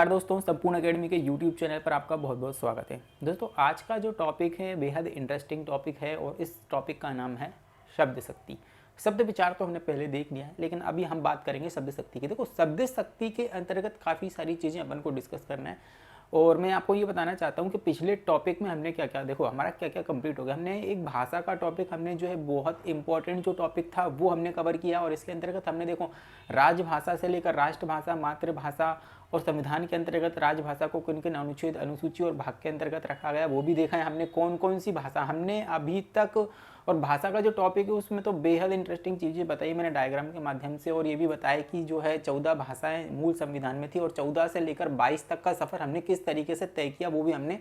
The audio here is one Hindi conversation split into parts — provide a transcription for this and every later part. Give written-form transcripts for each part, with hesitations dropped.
नमस्कार दोस्तों, संपूर्ण अकेडमी के YouTube चैनल पर आपका बहुत बहुत स्वागत है। दोस्तों आज का जो टॉपिक है बेहद इंटरेस्टिंग टॉपिक है और इस टॉपिक का नाम है शब्द शक्ति। शब्द विचार तो हमने पहले देख लिया है, लेकिन अभी हम बात करेंगे शब्द शक्ति की। देखो, शब्द शक्ति के अंतर्गत काफ़ी सारी चीज़ें अपन को डिस्कस करना है और मैं आपको ये बताना चाहता हूँ कि पिछले टॉपिक में हमने क्या क्या, देखो हमारा क्या क्या कंप्लीट हो गया। हमने एक भाषा का टॉपिक, हमने जो है बहुत इंपॉर्टेंट जो टॉपिक था वो हमने कवर किया और इसके अंतर्गत हमने देखो राजभाषा से लेकर राष्ट्रभाषा, मातृभाषा और संविधान के अंतर्गत राजभाषा को किन किन अनुच्छेद, अनुसूची और भाग के अंतर्गत रखा गया वो भी देखा है हमने। कौन कौन सी भाषा हमने अभी तक, और भाषा का जो टॉपिक है उसमें तो बेहद इंटरेस्टिंग चीज़ें बताई मैंने डायग्राम के माध्यम से, और ये भी बताया कि जो है 14 भाषाएं मूल संविधान में थी और 14 से लेकर 22 तक का सफ़र हमने किस तरीके से तय किया वो भी हमने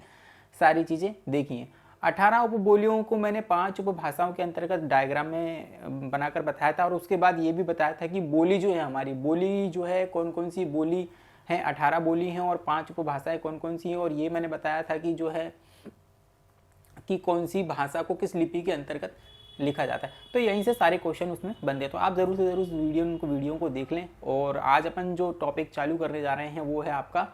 सारी चीज़ें देखी हैं। 18 उपबोलियों को मैंने 5 उपभाषाओं के अंतर्गत डायग्राम में बनाकर बताया था और उसके बाद ये भी बताया था कि बोली जो है हमारी, बोली जो है कौन कौन सी बोली हैं। 18 बोली हैं और 5 उपभाषाएं कौन कौन सी हैं, और ये मैंने बताया था कि जो है कि कौन सी भाषा को किस लिपि के अंतर्गत लिखा जाता है। तो यहीं से सारे क्वेश्चन उसमें बनते हैं, तो आप ज़रूर से ज़रूर वीडियो को देख लें। और आज अपन जो टॉपिक चालू करने जा रहे हैं वो है आपका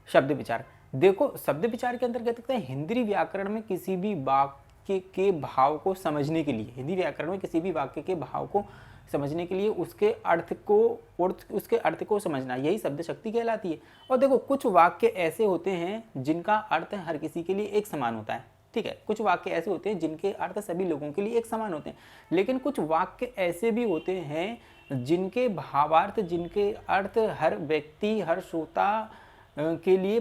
शब्द विचार। देखो, शब्द विचार के अंतर्गत कहते हैं हिंदी व्याकरण में किसी भी वाक्य के भाव को समझने के लिए, हिंदी व्याकरण में किसी भी वाक्य के भाव को समझने के लिए उसके अर्थ को और उसके अर्थ को समझना, यही शब्द शक्ति कहलाती है। और देखो, कुछ वाक्य ऐसे होते हैं जिनका अर्थ हर किसी के लिए एक समान होता है, ठीक है। कुछ वाक्य ऐसे होते हैं जिनके अर्थ सभी लोगों के लिए एक समान होते हैं, लेकिन कुछ वाक्य ऐसे भी होते हैं जिनके भावार्थ, जिनके अर्थ हर व्यक्ति, हर श्रोता के लिए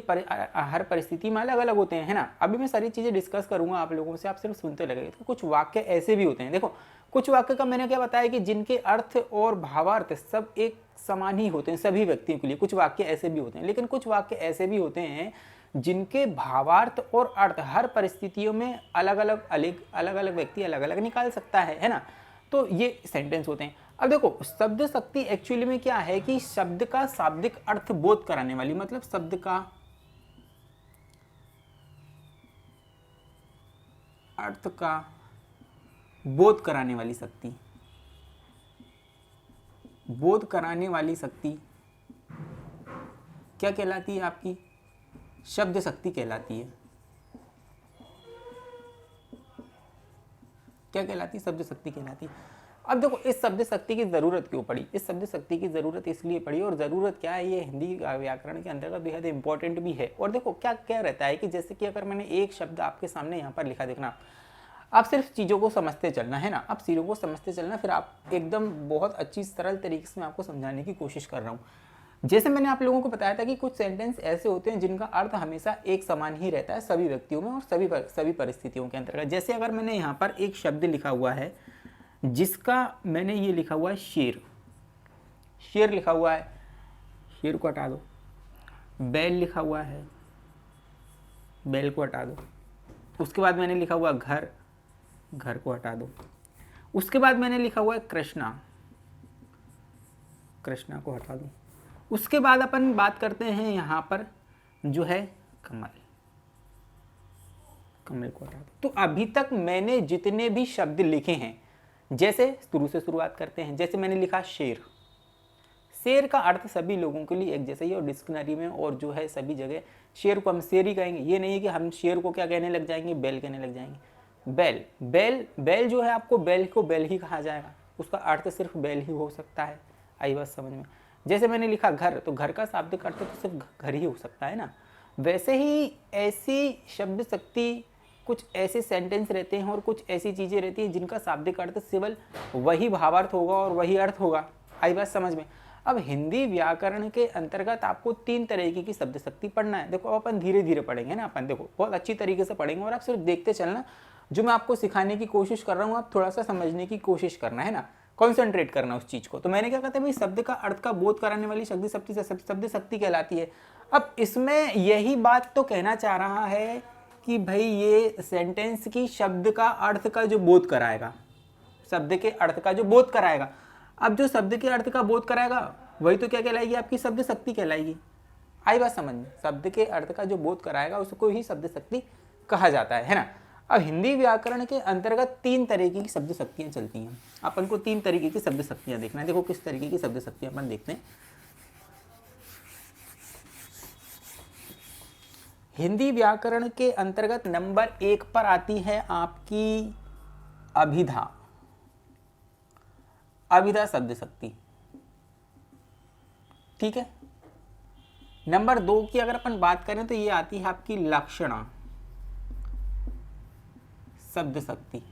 हर परिस्थिति में अलग अलग होते हैं, है ना। अभी मैं सारी चीज़ें डिस्कस करूंगा आप लोगों से, आप सिर्फ सुनते लगेंगे। तो कुछ वाक्य ऐसे भी होते हैं, देखो कुछ वाक्य का मैंने क्या बताया कि जिनके अर्थ और भावार्थ सब एक समान ही होते हैं सभी व्यक्तियों के लिए। कुछ वाक्य ऐसे भी होते हैं, लेकिन कुछ वाक्य ऐसे भी होते हैं जिनके भावार्थ और अर्थ हर परिस्थितियों में अलग अलग व्यक्ति अलग अलग निकाल सकता है ना। तो ये सेंटेंस होते हैं। अब देखो, शब्द शक्ति एक्चुअली में क्या है कि शब्द का शाब्दिक अर्थ बोध कराने वाली, मतलब शब्द का अर्थ का बोध कराने वाली शक्ति, बोध कराने वाली शक्ति क्या कहलाती है आपकी? शब्द शक्ति कहलाती है। क्या कहलाती है? शब्द शक्ति कहलाती है। अब देखो, इस शब्द शक्ति की जरूरत क्यों पड़ी? इस शब्द शक्ति की जरूरत इसलिए पड़ी, और जरूरत क्या है, ये हिंदी व्याकरण के अंतर्गत बेहद इंपॉर्टेंट भी है। और देखो क्या क्या रहता है कि जैसे कि अगर मैंने एक शब्द आपके सामने यहाँ पर लिखा, देखना आप सिर्फ चीज़ों को समझते चलना, है ना। आप चीज़ों को समझते चलना, फिर आप एकदम बहुत अच्छी सरल तरीके से मैं आपको समझाने की कोशिश कर रहा हूँ। जैसे मैंने आप लोगों को बताया था कि कुछ सेंटेंस ऐसे होते हैं जिनका अर्थ हमेशा एक समान ही रहता है सभी व्यक्तियों में और सभी परिस्थितियों के अंतर्गत। जैसे अगर मैंने यहाँ पर एक शब्द लिखा हुआ है जिसका मैंने ये लिखा हुआ है शेर, शेर लिखा हुआ है, शेर को हटा दो। बैल लिखा हुआ है, बैल को हटा दो। उसके बाद मैंने लिखा हुआ घर, घर को हटा दो। उसके बाद मैंने लिखा हुआ है कृष्णा, कृष्णा को हटा दो। उसके बाद अपन बात करते हैं यहाँ पर जो है कमल, कमल को हटा दो। तो अभी तक मैंने जितने भी शब्द लिखे हैं, जैसे शुरू से शुरुआत करते हैं। जैसे मैंने लिखा शेर, शेर का अर्थ सभी लोगों के लिए एक जैसा ही, और डिक्शनरी में और जो है सभी जगह शेर को हम शेर ही कहेंगे। ये नहीं है कि हम शेर को क्या कहने लग जाएंगे, बैल कहने लग जाएंगे। बैल, बैल जो है आपको बैल को बैल ही कहा जाएगा, उसका अर्थ सिर्फ बैल ही हो सकता है। आई बात समझ में? जैसे मैंने लिखा घर, तो घर का शाब्दिक अर्थ तो सिर्फ घर ही हो सकता है ना। वैसे ही ऐसी शब्द शक्ति, कुछ ऐसे सेंटेंस रहते हैं और कुछ ऐसी चीज़ें रहती हैं जिनका शाब्दिक अर्थ केवल वही भावार्थ होगा और वही अर्थ होगा। आई बात समझ में? अब हिंदी व्याकरण के अंतर्गत आपको 3 तरीके की शब्द शक्ति पढ़ना है। देखो अपन धीरे धीरे पढ़ेंगे ना, अपन देखो बहुत अच्छी तरीके से पढ़ेंगे और आप सिर्फ देखते चलना। जो मैं आपको सिखाने की कोशिश कर रहा हूँ आप थोड़ा सा समझने की कोशिश करना, है ना, कॉन्सेंट्रेट करना उस चीज़ को। तो मैंने क्या कहता है भाई, शब्द का अर्थ का बोध कराने वाली शब्द शक्ति कहलाती है। अब इसमें यही बात तो कहना चाह रहा है कि भाई ये सेंटेंस की शब्द का अर्थ का जो बोध कराएगा, शब्द के अर्थ का जो बोध कराएगा। अब जो शब्द के अर्थ का बोध कराएगा वही तो क्या कहलाएगी, आपकी शब्द शक्ति कहलाएगी। आई बात समझ में? शब्द के अर्थ का जो बोध कराएगा उसको ही शब्द शक्ति कहा जाता है ना। अब हिंदी व्याकरण के अंतर्गत 3 तरीके की शब्द शक्तियाँ चलती हैं। अपन को 3 तरीके की शब्द शक्तियाँ देखना है। देखो किस तरीके की शब्द शक्तियाँ अपन देखते हैं। हिंदी व्याकरण के अंतर्गत नंबर 1 पर आती है आपकी अभिधा, अभिधा शब्द शक्ति। ठीक है। नंबर 2 की अगर अपन बात करें तो ये आती है आपकी लक्षणा शब्द शक्ति।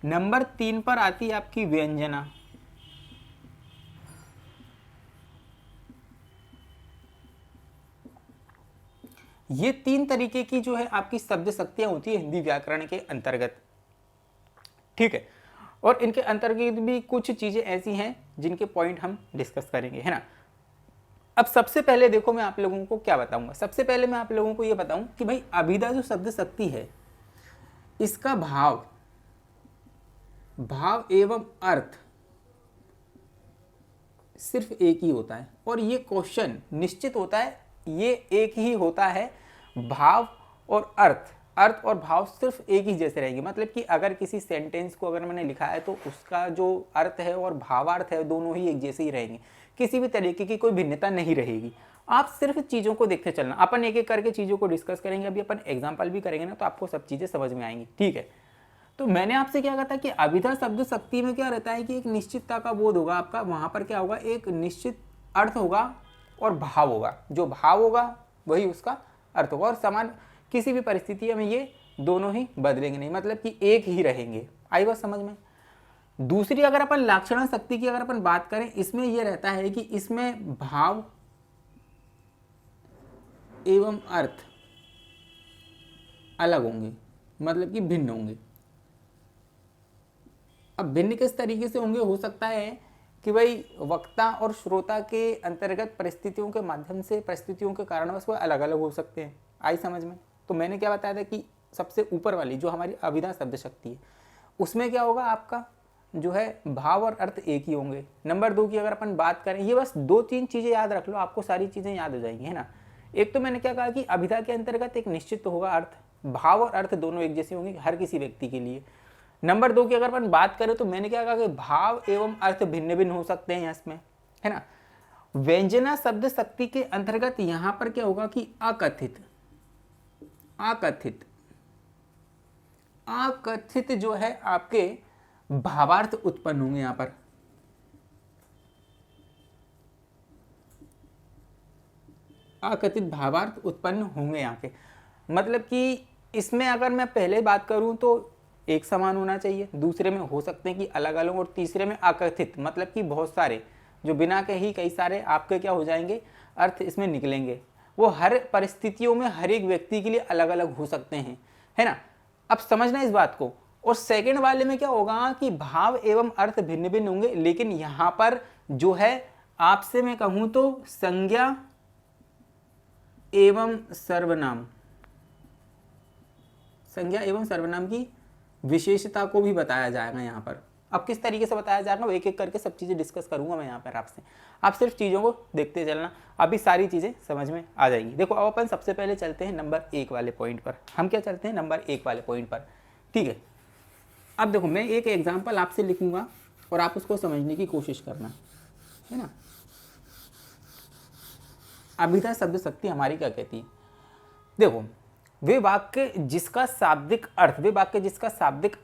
नंबर 3 पर आती है आपकी व्यंजना। ये 3 तरीके की जो है आपकी शब्द शक्तियां होती है हिंदी व्याकरण के अंतर्गत। ठीक है। और इनके अंतर्गत भी कुछ चीजें ऐसी हैं जिनके पॉइंट हम डिस्कस करेंगे, है ना। अब सबसे पहले देखो मैं आप लोगों को क्या बताऊंगा। सबसे पहले मैं आप लोगों को यह बताऊं कि भाई अभिधा जो शब्द शक्ति है इसका भाव एवं अर्थ सिर्फ एक ही होता है। और ये क्वेश्चन निश्चित होता है, ये एक ही होता है। भाव और अर्थ और भाव सिर्फ एक ही जैसे रहेंगे। मतलब कि अगर किसी सेंटेंस को अगर मैंने लिखा है तो उसका जो अर्थ है और भावार्थ है दोनों ही एक जैसे ही रहेंगे, किसी भी तरीके की कोई भिन्नता नहीं रहेगी। आप सिर्फ चीज़ों को देखते चलना। अपन एक एक करके चीज़ों को डिस्कस करेंगे, अभी अपन एग्जाम्पल भी करेंगे ना, तो आपको सब चीज़ें समझ में आएंगी। ठीक है। तो मैंने आपसे क्या कहा था कि अभिधा शब्द शक्ति में क्या रहता है कि एक निश्चितता का बोध होगा आपका। वहां पर क्या होगा, एक निश्चित अर्थ होगा और भाव होगा। जो भाव होगा वही उसका अर्थ होगा। और समान किसी भी परिस्थिति में ये दोनों ही बदलेंगे नहीं, मतलब कि एक ही रहेंगे। आई बात समझ में। दूसरी अगर अपन लक्षणा शक्ति की अगर अपन बात करें, इसमें यह रहता है कि इसमें भाव एवं अर्थ अलग होंगे, मतलब कि भिन्न होंगे। अब भिन्न किस तरीके से होंगे, हो सकता है कि भाई वक्ता और श्रोता के अंतर्गत परिस्थितियों के माध्यम से, परिस्थितियों के कारणवश वो अलग अलग हो सकते हैं। आई समझ में। तो मैंने क्या बताया था कि सबसे ऊपर वाली जो हमारी अभिधा शब्द शक्ति है उसमें क्या होगा, आपका जो है भाव और अर्थ एक ही होंगे। नंबर 2 की अगर अपन बात करें, ये बस 2-3 चीज़ें याद रख लो, आपको सारी चीज़ें याद हो जाएंगी, है ना। एक तो मैंने क्या कहा कि अभिधा के अंतर्गत एक निश्चित तो होगा अर्थ, भाव और अर्थ दोनों एक जैसे होंगे हर किसी व्यक्ति के लिए। नंबर 2 की अगर अपन बात करें तो मैंने क्या कहा कि भाव एवं अर्थ भिन्न भिन्न हो सकते हैं इसमें, है ना। व्यंजना शब्द शक्ति के अंतर्गत यहां पर क्या होगा कि अकथित जो है आपके भावार्थ उत्पन्न होंगे। यहां पर अकथित भावार्थ उत्पन्न होंगे यहाँ के। मतलब कि इसमें अगर मैं पहले बात करूं तो एक समान होना चाहिए, दूसरे में हो सकते हैं कि अलग अलग, और तीसरे में अकथित मतलब कि बहुत सारे, जो बिना के ही कई सारे आपके क्या हो जाएंगे अर्थ इसमें निकलेंगे। वो हर परिस्थितियों में हर एक व्यक्ति के लिए अलग अलग हो सकते हैं, है ना। अब समझना इस बात को। और सेकंड वाले में क्या होगा कि भाव एवं अर्थ भिन्न भिन्न होंगे, लेकिन यहां पर जो है आपसे मैं कहूं तो संज्ञा एवं सर्वनाम, संज्ञा एवं सर्वनाम की विशेषता को भी बताया जाएगा यहाँ पर। अब किस तरीके से बताया जाएगा, एक एक करके सब चीज़ें डिस्कस करूंगा मैं यहाँ पर आपसे। आप सिर्फ चीज़ों को देखते चलना, अभी सारी चीज़ें समझ में आ जाएंगी। देखो अब अपन सबसे पहले चलते हैं नंबर 1 वाले पॉइंट पर। हम क्या चलते हैं, नंबर 1 वाले पॉइंट पर। ठीक है। अब देखो मैं एक एग्जाम्पल आपसे लिखूंगा और आप उसको समझने की कोशिश करना, है ना। अभिधा शब्द शक्ति हमारी क्या कहती है। देखो वे वाक्य जिसका शाब्दिक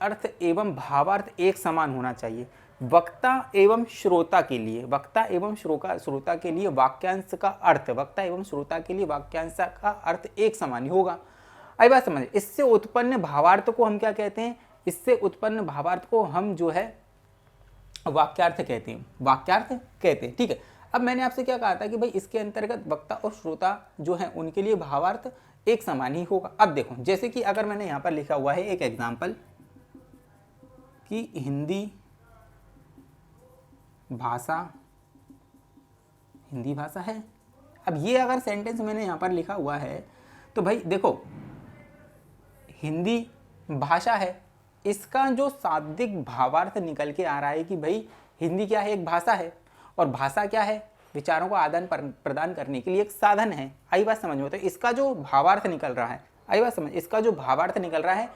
अर्थ एवं भावार्थ एक समान होना चाहिए। वक्ता एवं श्रोता के लिए वाक्यांश का अर्थ, वक्ता एवं श्रोता के लिए वाक्यांश का अर्थ एक समान ही होगा। आई बात समझ। इससे उत्पन्न भावार्थ को हम क्या कहते हैं, इससे उत्पन्न भावार्थ को हम जो है वाक्यार्थ कहते हैं। ठीक है। अब मैंने आपसे क्या कहा था कि भाई इसके अंतर्गत वक्ता और श्रोता जो है उनके लिए भावार्थ एक समान ही होगा। अब देखो जैसे कि अगर मैंने यहां पर लिखा हुआ है एक एग्जाम्पल कि हिंदी भाषा है। अब ये अगर सेंटेंस मैंने यहां पर लिखा हुआ है तो भाई देखो हिंदी भाषा है, इसका जो शाब्दिक भावार्थ निकल के आ रहा है कि भाई हिंदी क्या है, एक भाषा है, और भाषा क्या है, विचारों को आदान प्रदान करने के लिए एक साधन है। आई बात समझ में। तो इसका जो भावार्थ निकल रहा है, इसका जो भावार्थ निकल रहा है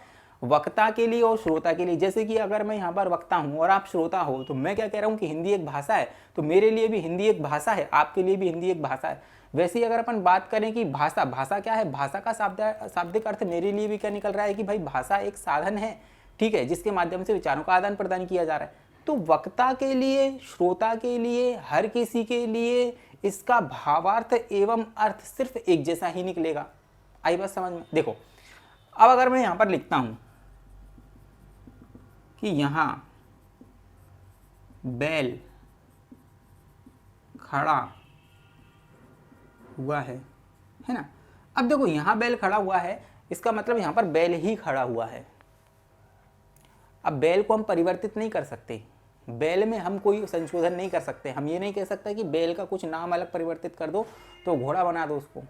वक्ता के लिए और श्रोता के लिए। जैसे कि अगर मैं यहाँ पर वक्ता हूँ और आप श्रोता हो, तो मैं क्या कह रहा हूँ कि हिंदी एक भाषा है, तो मेरे लिए भी हिंदी एक भाषा है, आपके लिए भी हिंदी एक भाषा है। वैसे ही अगर अपन बात करें कि भाषा, भाषा क्या है, भाषा का शाब्दिक अर्थ मेरे लिए भी क्या निकल रहा है कि भाई भाषा एक साधन है, ठीक है, जिसके माध्यम से विचारों का आदान प्रदान किया जा रहा है। तो वक्ता के लिए, श्रोता के लिए, हर किसी के लिए इसका भावार्थ एवं अर्थ सिर्फ एक जैसा ही निकलेगा। आई बात समझ में? देखो अब अगर मैं यहां पर लिखता हूं कि यहां बैल खड़ा हुआ है ना। अब देखो यहां बैल खड़ा हुआ है, इसका मतलब यहां पर बैल ही खड़ा हुआ है। अब बैल को हम परिवर्तित नहीं कर सकते, बैल में हम कोई संशोधन नहीं कर सकते। हम ये नहीं कह सकते कि बैल का कुछ नाम अलग परिवर्तित कर दो तो घोड़ा बना दो उसको,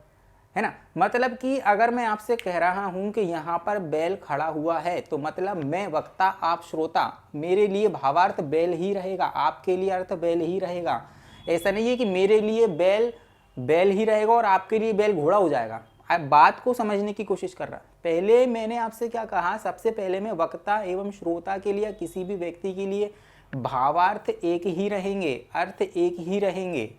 है ना। मतलब कि अगर मैं आपसे कह रहा हूं कि यहाँ पर बैल खड़ा हुआ है तो मतलब मैं वक्ता, आप श्रोता, मेरे लिए भावार्थ बैल ही रहेगा, आपके लिए अर्थ बैल ही रहेगा। ऐसा नहीं है कि मेरे लिए बैल बैल ही रहेगा और आपके लिए बैल घोड़ा हो जाएगा। आप बात को समझने की कोशिश कर रहा। पहले मैंने आपसे क्या कहा, सबसे पहले मैं वक्ता एवं श्रोता के लिए, किसी भी व्यक्ति के लिए भावार्थ एक ही रहेंगे, अर्थ एक ही रहेंगे,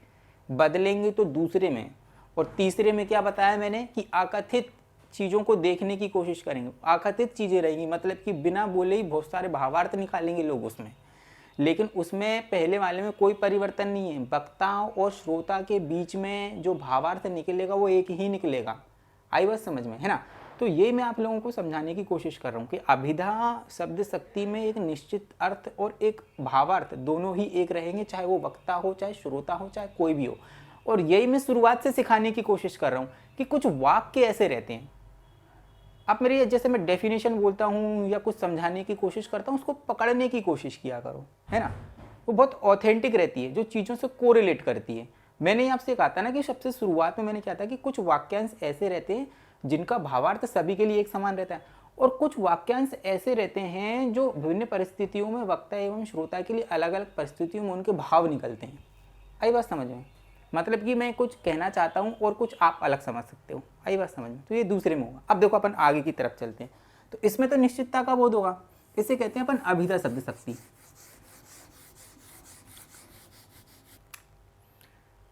बदलेंगे तो दूसरे में। और तीसरे में क्या बताया मैंने कि अकथित चीज़ों को देखने की कोशिश करेंगे, अकथित चीज़ें रहेंगी, मतलब कि बिना बोले ही बहुत सारे भावार्थ निकालेंगे लोग उसमें, लेकिन उसमें पहले वाले में कोई परिवर्तन नहीं है। वक्ता और श्रोता के बीच में जो भावार्थ निकलेगा वो एक ही निकलेगा। आई बात समझ में, है ना। तो ये मैं आप लोगों को समझाने की कोशिश कर रहा हूँ कि अभिधा शब्द शक्ति में एक निश्चित अर्थ और एक भावार्थ दोनों ही एक रहेंगे, चाहे वो वक्ता हो, चाहे श्रोता हो, चाहे कोई भी हो। और यही मैं शुरुआत से सिखाने की कोशिश कर रहा हूँ कि कुछ वाक्य ऐसे रहते हैं, आप मेरी जैसे मैं डेफिनेशन बोलता हूँ या कुछ समझाने की कोशिश करता हूँ, उसको पकड़ने की कोशिश किया करो, है ना। वो बहुत ऑथेंटिक रहती है, जो चीज़ों से कोरिलेट करती है। मैंने आपसे कहा था ना कि सबसे शुरुआत में मैंने क्या था कि कुछ वाक्यांश ऐसे रहते हैं जिनका भावार्थ सभी के लिए एक समान रहता है, और कुछ वाक्यांश ऐसे रहते हैं जो विभिन्न परिस्थितियों में वक्ता एवं श्रोता के लिए अलग अलग परिस्थितियों में उनके भाव निकलते हैं। आई बात समझ में? मतलब कि मैं कुछ कहना चाहता हूँ और कुछ आप अलग समझ सकते हो। आई बात समझ में? तो ये दूसरे में होगा। अब देखो अपन आगे की तरफ चलते हैं, तो इसमें तो निश्चितता का बोध होगा, इसे कहते हैं अपन अभिधा शब्द शक्ति।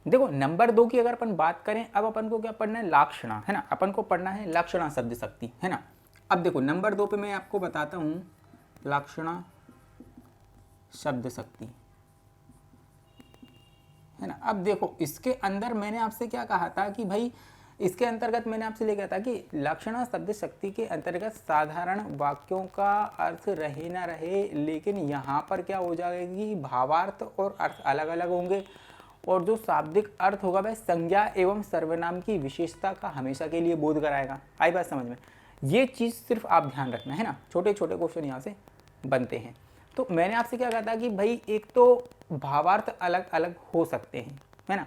देखो नंबर 2 की अगर अपन बात करें, अब अपन को क्या पढ़ना है, लक्षणा, है ना। अपन को पढ़ना है लक्षणा शब्द शक्ति, है ना। अब देखो नंबर 2 पे मैं आपको बताता हूँ लक्षणा शब्द शक्ति, है ना। अब देखो इसके अंदर मैंने आपसे क्या कहा था कि भाई इसके अंतर्गत मैंने आपसे ले गया था कि लक्षणा शब्द शक्ति के अंतर्गत साधारण वाक्यों का अर्थ रहे ना रहे, लेकिन यहाँ पर क्या हो जाएगी, भावार्थ और अर्थ अलग अलग होंगे, और जो शाब्दिक अर्थ होगा वह संज्ञा एवं सर्वनाम की विशेषता का हमेशा के लिए बोध कराएगा। आई बात समझ में? ये चीज़ सिर्फ आप ध्यान रखना, है ना। छोटे छोटे क्वेश्चन यहाँ से बनते हैं। तो मैंने आपसे क्या कहा था कि भाई एक तो भावार्थ अलग अलग हो सकते हैं, है ना,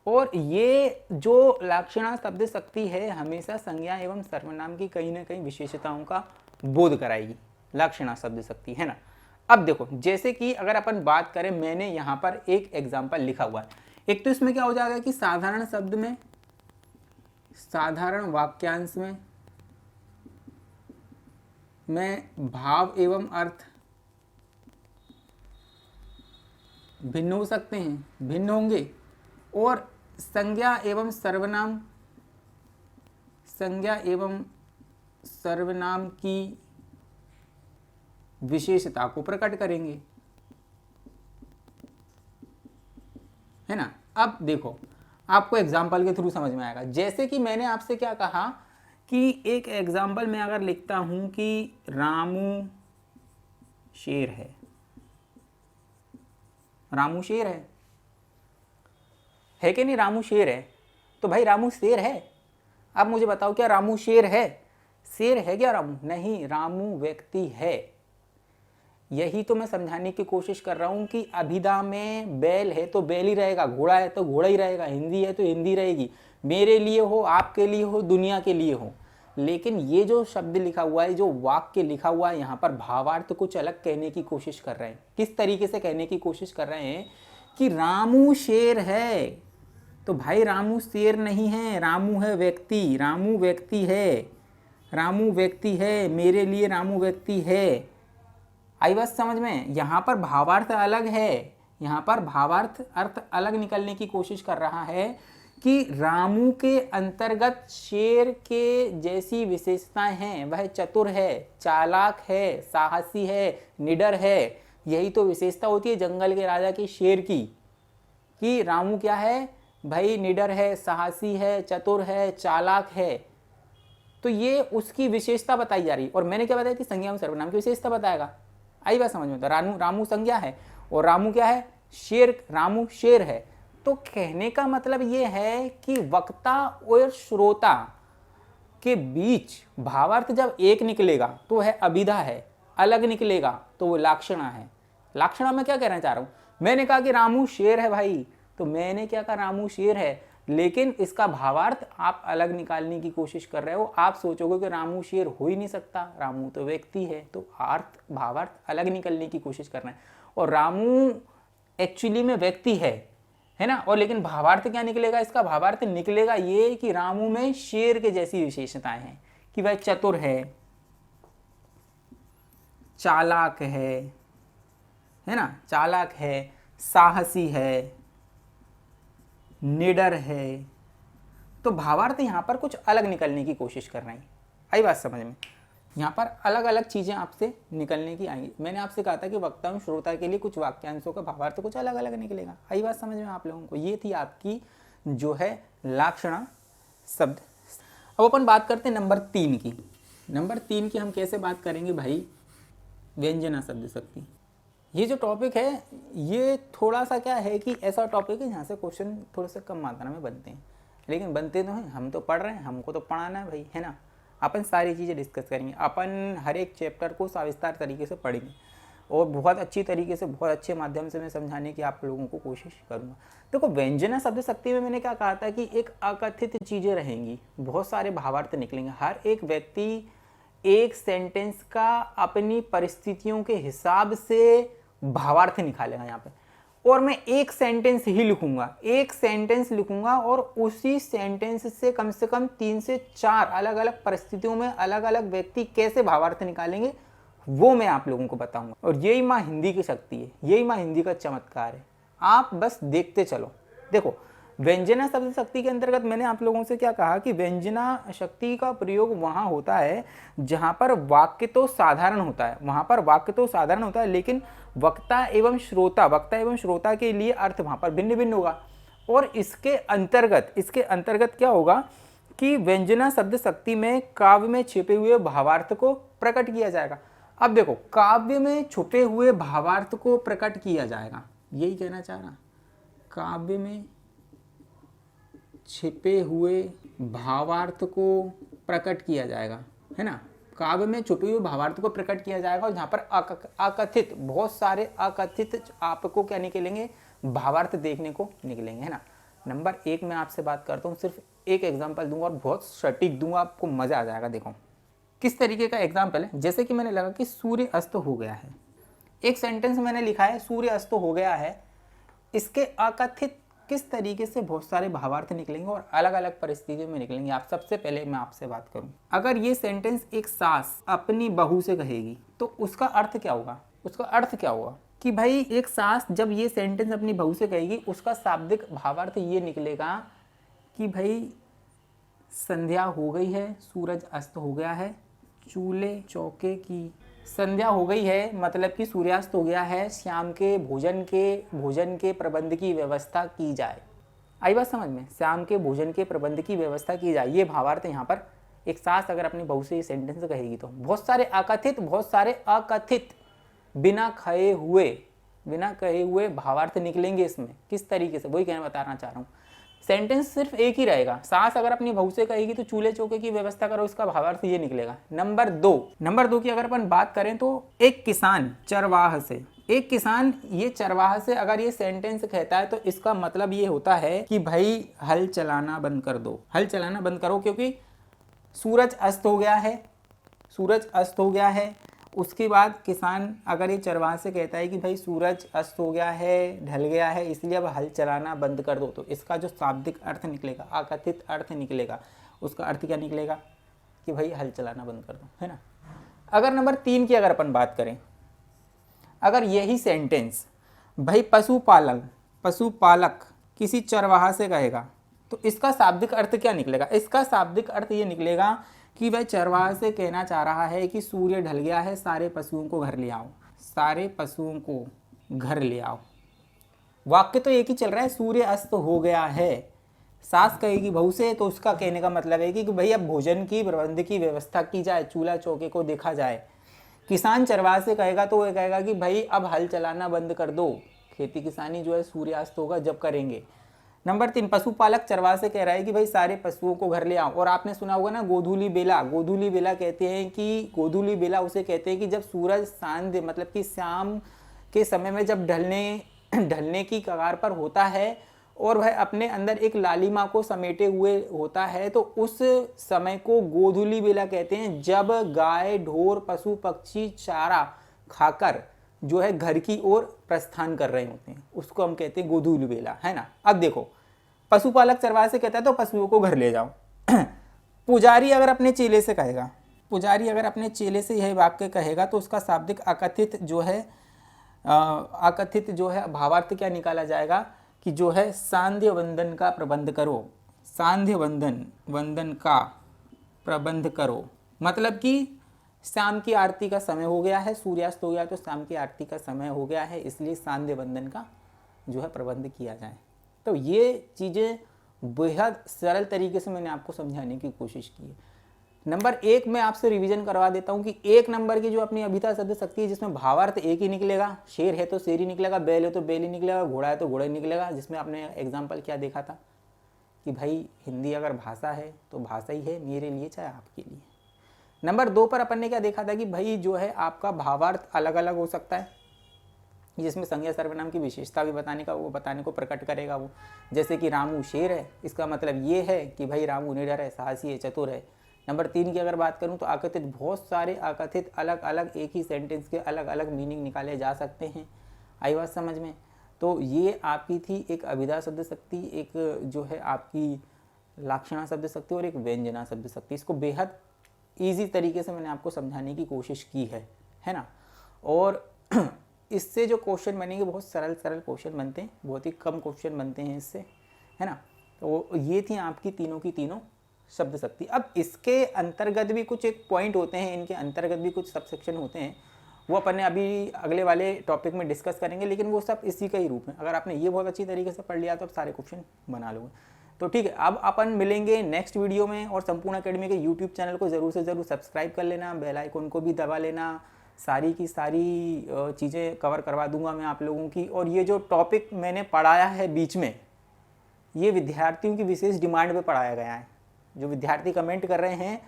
और ये जो लक्षणा शब्द शक्ति है हमेशा संज्ञा एवं सर्वनाम की कहीं ना कहीं विशेषताओं का बोध कराएगी, लक्षणा शब्द शक्ति, है ना। अब देखो जैसे कि अगर अपन बात करें, मैंने यहाँ पर एक एग्जाम्पल लिखा हुआ है। एक तो इसमें क्या हो जाएगा कि साधारण शब्द में, साधारण वाक्यांश में भाव एवं अर्थ भिन्न हो सकते हैं, भिन्न होंगे, और संज्ञा एवं सर्वनाम, संज्ञा एवं सर्वनाम की विशेषता को प्रकट करेंगे, है ना। अब देखो आपको एग्जाम्पल के थ्रू समझ में आएगा। जैसे कि मैंने आपसे क्या कहा कि एक एग्जाम्पल में अगर लिखता हूं कि रामू शेर है, रामू शेर है कि नहीं, रामू शेर है, तो भाई रामू शेर है। अब मुझे बताओ क्या रामू शेर है? शेर है क्या रामू? नहीं, रामू व्यक्ति है। यही तो मैं समझाने की कोशिश कर रहा हूं कि अभिधा में बैल है तो बैल ही रहेगा, घोड़ा है तो घोड़ा ही रहेगा, हिंदी है तो हिंदी रहेगी, मेरे लिए हो, आपके लिए हो, दुनिया के लिए हो। लेकिन ये जो शब्द लिखा हुआ है, जो वाक्य लिखा हुआ है, यहाँ पर भावार्थ कुछ अलग कहने की कोशिश कर रहे हैं। किस तरीके से कहने की कोशिश कर रहे हैं कि रामू शेर है, तो भाई रामू शेर नहीं है, रामू है व्यक्ति, रामू व्यक्ति है, रामू व्यक्ति है, मेरे लिए रामू व्यक्ति है। आई बात समझ में? यहाँ पर भावार्थ अलग है, यहाँ पर भावार्थ अर्थ अलग निकलने की कोशिश कर रहा है कि रामू के अंतर्गत शेर के जैसी विशेषताएं हैं। वह चतुर है, चालाक है, साहसी है, निडर है। यही तो विशेषता होती है जंगल के राजा की, शेर की, कि रामू क्या है भाई, निडर है, साहसी है, चतुर है, चालाक है। तो ये उसकी विशेषता बताई जा रही। और मैंने क्या बताया थी, संज्ञा में सर्वनाम की विशेषता बताएगा। आई बात समझ में? तो रामू संज्ञा है और रामू क्या है, शेर। रामू शेर है। तो कहने का मतलब ये है कि वक्ता और श्रोता के बीच भावार्थ जब एक निकलेगा तो वह अभिधा है, अलग निकलेगा तो वो लाक्षणा है। लाक्षणा में क्या कहना चाह रहा हूं, मैंने कहा कि रामू शेर है भाई, तो मैंने क्या कहा, रामू शेर है, लेकिन इसका भावार्थ आप अलग निकालने की कोशिश कर रहे हो। आप सोचोगे कि रामू शेर हो ही नहीं सकता, रामू तो व्यक्ति है, तो भावार्थ अलग निकलने की कोशिश कर रहे हैं। और रामू एक्चुअली में व्यक्ति है ना। और लेकिन भावार्थ क्या निकलेगा, इसका भावार्थ निकलेगा ये कि रामू में शेर के जैसी विशेषताएं हैं, कि वह चतुर है, चालाक है ना, चालाक है, साहसी है, निडर है। तो भावार्थ यहां पर कुछ अलग निकलने की कोशिश कर रहे हैं। आई बात समझ में? यहाँ पर अलग अलग चीज़ें आपसे निकलने की आएंगी। मैंने आपसे कहा था कि वक्ता एवं श्रोता के लिए कुछ वाक्यांशों का भावार्थ कुछ अलग अलग निकलेगा। आई बात समझ में आप लोगों को? ये थी आपकी जो है लाक्षणा शब्द। अब अपन बात करते हैं नंबर 3 की। नंबर 3 की हम कैसे बात करेंगे भाई, व्यंजना शब्द शक्ति। ये जो टॉपिक है ये थोड़ा सा क्या है कि ऐसा टॉपिक है जहाँ से क्वेश्चन थोड़े से कम मात्रा में बनते हैं, लेकिन बनते तो हैं। हम तो पढ़ रहे हैं, हमको तो पढ़ाना है भाई, है ना। अपन सारी चीज़ें डिस्कस करेंगे। अपन हर एक चैप्टर को सविस्तार तरीके से पढ़ेंगे और बहुत अच्छी तरीके से, बहुत अच्छे माध्यम से मैं समझाने की आप लोगों को कोशिश करूँगा। देखो, व्यंजना शब्द शक्ति में मैंने क्या कहा था कि एक अकथित चीज़ें रहेंगी, बहुत सारे भावार्थ निकलेंगे। हर एक व्यक्ति एक सेंटेंस का अपनी परिस्थितियों के हिसाब से भावार्थ निकालेगा यहाँ पे। और मैं एक सेंटेंस ही लिखूंगा, एक सेंटेंस लिखूंगा और उसी सेंटेंस से कम 3 से 4 अलग अलग परिस्थितियों में अलग अलग व्यक्ति कैसे भावार्थ निकालेंगे वो मैं आप लोगों को बताऊंगा। और यही माँ हिंदी की शक्ति है, यही माँ हिंदी का चमत्कार है। आप बस देखते चलो। देखो, व्यंजना शब्द शक्ति के अंतर्गत मैंने आप लोगों से क्या कहा कि व्यंजना शक्ति का प्रयोग वहाँ होता है जहाँ पर वाक्य तो साधारण होता है, वहाँ पर वाक्य तो साधारण होता है, लेकिन वक्ता एवं श्रोता के लिए अर्थ वहाँ पर भिन्न भिन्न होगा। और इसके अंतर्गत क्या होगा कि व्यंजना शब्द शक्ति में काव्य में छिपे हुए भावार्थ को प्रकट किया जाएगा। अब देखो, काव्य में छुपे हुए भावार्थ को प्रकट किया जाएगा, यही कहना चाह रहा। काव्य में छिपे हुए भावार्थ को प्रकट किया जाएगा, है ना। काव्य में छुपे हुए भावार्थ को प्रकट किया जाएगा और जहाँ पर अकथित, बहुत सारे अकथित आपको क्या निकलेंगे, भावार्थ देखने को निकलेंगे, है ना। नंबर 1 में आपसे बात करता हूँ, सिर्फ एक एग्जाम्पल दूंगा और बहुत सटीक दूंगा, आपको मजा आ जाएगा। देखो किस तरीके का एग्जाम्पल है। जैसे कि मैंने लगा कि सूर्य अस्त हो गया है, एक सेंटेंस मैंने लिखा है सूर्य अस्त हो गया है। इसके अकथित किस तरीके से बहुत सारे भावार्थ निकलेंगे और अलग अलग परिस्थितियों में निकलेंगे। आप सबसे पहले मैं आपसे बात करूं, अगर ये सेंटेंस एक सास अपनी बहू से कहेगी तो उसका अर्थ क्या होगा, उसका अर्थ क्या होगा कि भाई एक सास जब ये सेंटेंस अपनी बहू से कहेगी, उसका शाब्दिक भावार्थ ये निकलेगा कि भाई संध्या हो गई है, सूरज अस्त हो गया है, चूल्हे चौके की संध्या हो गई है, मतलब कि सूर्यास्त हो गया है, शाम के भोजन के प्रबंध की व्यवस्था की जाए। आई बात समझ में? शाम के भोजन के प्रबंध की व्यवस्था की जाए, ये भावार्थ यहाँ पर एक सास अगर अपनी बहू से ये सेंटेंस कहेगी तो बहुत सारे अकथित बिना कहे हुए भावार्थ निकलेंगे इसमें। किस तरीके से, वही कहना बताना चाह रहा हूँ। सेंटेंस सिर्फ एक ही रहेगा, सास अगर अपनी बहू से कहेगी तो चूल्हे चौके की व्यवस्था करो, इसका भावार्थ ये निकलेगा। नंबर 2 की अगर अपन बात करें तो एक किसान चरवाह से, एक किसान ये चरवाह से अगर ये सेंटेंस कहता है तो इसका मतलब ये होता है कि भाई हल चलाना बंद कर दो, हल चलाना बंद करो, क्योंकि सूरज अस्त हो गया है। उसके बाद किसान अगर ये चरवाह से कहता है कि भाई सूरज अस्त हो गया है, ढल गया है, इसलिए अब हल चलाना बंद कर दो, तो इसका जो शाब्दिक अर्थ निकलेगा, अकथित अर्थ निकलेगा, उसका अर्थ क्या निकलेगा कि भाई हल चलाना बंद कर दो, है ना। अगर नंबर 3 की अगर अपन बात करें, अगर यही सेंटेंस भाई पशुपालक किसी चरवाहा से कहेगा तो इसका शाब्दिक अर्थ क्या निकलेगा? इसका शाब्दिक अर्थ ये निकलेगा कि वह चरवाहा से कहना चाह रहा है कि सूर्य ढल गया है, सारे पशुओं को घर ले आओ, सारे पशुओं को घर ले आओ। वाक्य तो एक ही चल रहा है, सूर्य अस्त हो गया है। सास कहेगी बहू से, तो उसका कहने का मतलब है कि भाई अब भोजन की प्रबंध की व्यवस्था की जाए, चूल्हा चौके को देखा जाए। किसान चरवाहा से कहेगा तो वह कहेगा कि भाई अब हल चलाना बंद कर दो, खेती किसानी जो है सूर्यास्त होगा जब करेंगे। नंबर 3, पशुपालक चरवाहा से कह रहा है कि भाई सारे पशुओं को घर ले आओ। और आपने सुना होगा ना गोधूली बेला, गोधूली बेला कहते हैं कि गोधूली बेला उसे कहते हैं कि जब सूरज सांध्य मतलब कि शाम के समय में जब ढलने की कगार पर होता है और वह अपने अंदर एक लालिमा को समेटे हुए होता है, तो उस समय को गोधूली बेला कहते हैं, जब गाय ढोर पशु पक्षी चारा खाकर जो है घर की ओर प्रस्थान कर रहे होते हैं, उसको हम कहते हैं गोधूली बेला, है ना। अब देखो, पशुपालक चरवाहे से कहता है तो पशुओं को घर ले जाओ। पुजारी अगर अपने चेले से कहेगा, पुजारी अगर अपने चेले से यह वाक्य कहेगा तो उसका शाब्दिक अकथित जो है भावार्थ क्या निकाला जाएगा कि जो है सांध्य वंदन का प्रबंध करो, सांध्य वंदन का प्रबंध करो। मतलब कि शाम की आरती का समय हो गया है, सूर्यास्त हो गया तो शाम की आरती का समय हो गया है, इसलिए सांध्य वंदन का जो है प्रबंध किया जाए। तो ये चीज़ें बेहद सरल तरीके से मैंने आपको समझाने की कोशिश की है। नंबर 1 में आपसे रिवीजन करवा देता हूँ कि 1 नंबर की जो अपनी अभिधा शब्द शक्ति है, जिसमें भावार्थ एक ही निकलेगा, शेर है तो शेर ही निकलेगा, बैल है तो बैल ही निकलेगा, घोड़ा है तो घोड़ा ही निकलेगा। जिसमें आपने एग्जाम्पल क्या देखा था कि भाई हिंदी अगर भाषा है तो भाषा ही है, मेरे लिए चाहे आपके लिए। नंबर 2 पर अपन ने क्या देखा था कि भाई जो है आपका भावार्थ अलग अलग हो सकता है, जिसमें संज्ञा सर्वनाम की विशेषता भी बताने को प्रकट करेगा वो। जैसे कि रामू शेर है, इसका मतलब ये है कि भाई रामू निडर है, साहसी है, चतुर है। नंबर 3 की अगर बात करूं तो आकथित, बहुत सारे आकथित अलग अलग एक ही सेंटेंस के अलग अलग मीनिंग निकाले जा सकते हैं। आई बात समझ में? तो ये आपकी थी एक अभिधा शब्द शक्ति, एक जो है आपकी लक्षणा शब्द शक्ति और एक व्यंजना शब्द शक्ति। इसको बेहद ईजी तरीके से मैंने आपको समझाने की कोशिश की है ना। और इससे जो क्वेश्चन बनेंगे बहुत सरल क्वेश्चन बनते हैं, बहुत ही कम क्वेश्चन बनते हैं इससे, है ना। तो ये थी आपकी तीनों की तीनों शब्द शक्ति। अब इसके अंतर्गत भी कुछ एक पॉइंट होते हैं, इनके अंतर्गत भी कुछ सबसेक्शन होते हैं, वो अपन ने अभी अगले वाले टॉपिक में डिस्कस करेंगे, लेकिन वो सब इसी का ही रूप है। अगर आपने ये बहुत अच्छी तरीके से पढ़ लिया तो आप सारे क्वेश्चन बना लोगे। तो ठीक है, अब अपन मिलेंगे नेक्स्ट वीडियो में। और संपूर्ण अकेडमी के यूट्यूब चैनल को ज़रूर से ज़रूर सब्सक्राइब कर लेना, बेल आइकन को भी दबा लेना। सारी की सारी चीज़ें कवर करवा दूंगा मैं आप लोगों की। और ये जो टॉपिक मैंने पढ़ाया है बीच में, ये विद्यार्थियों की विशेष डिमांड पे पढ़ाया गया है। जो विद्यार्थी कमेंट कर रहे हैं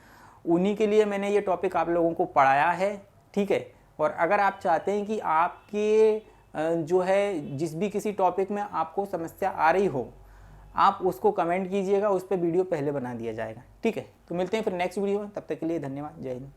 उन्हीं के लिए मैंने ये टॉपिक आप लोगों को पढ़ाया है, ठीक है। और अगर आप चाहते हैं कि आपके जो है जिस भी किसी टॉपिक में आपको समस्या आ रही हो, आप उसको कमेंट कीजिएगा, उस पर वीडियो पहले बना दिया जाएगा, ठीक है। तो मिलते हैं फिर नेक्स्ट वीडियो में, तब तक के लिए धन्यवाद, जय हिंद।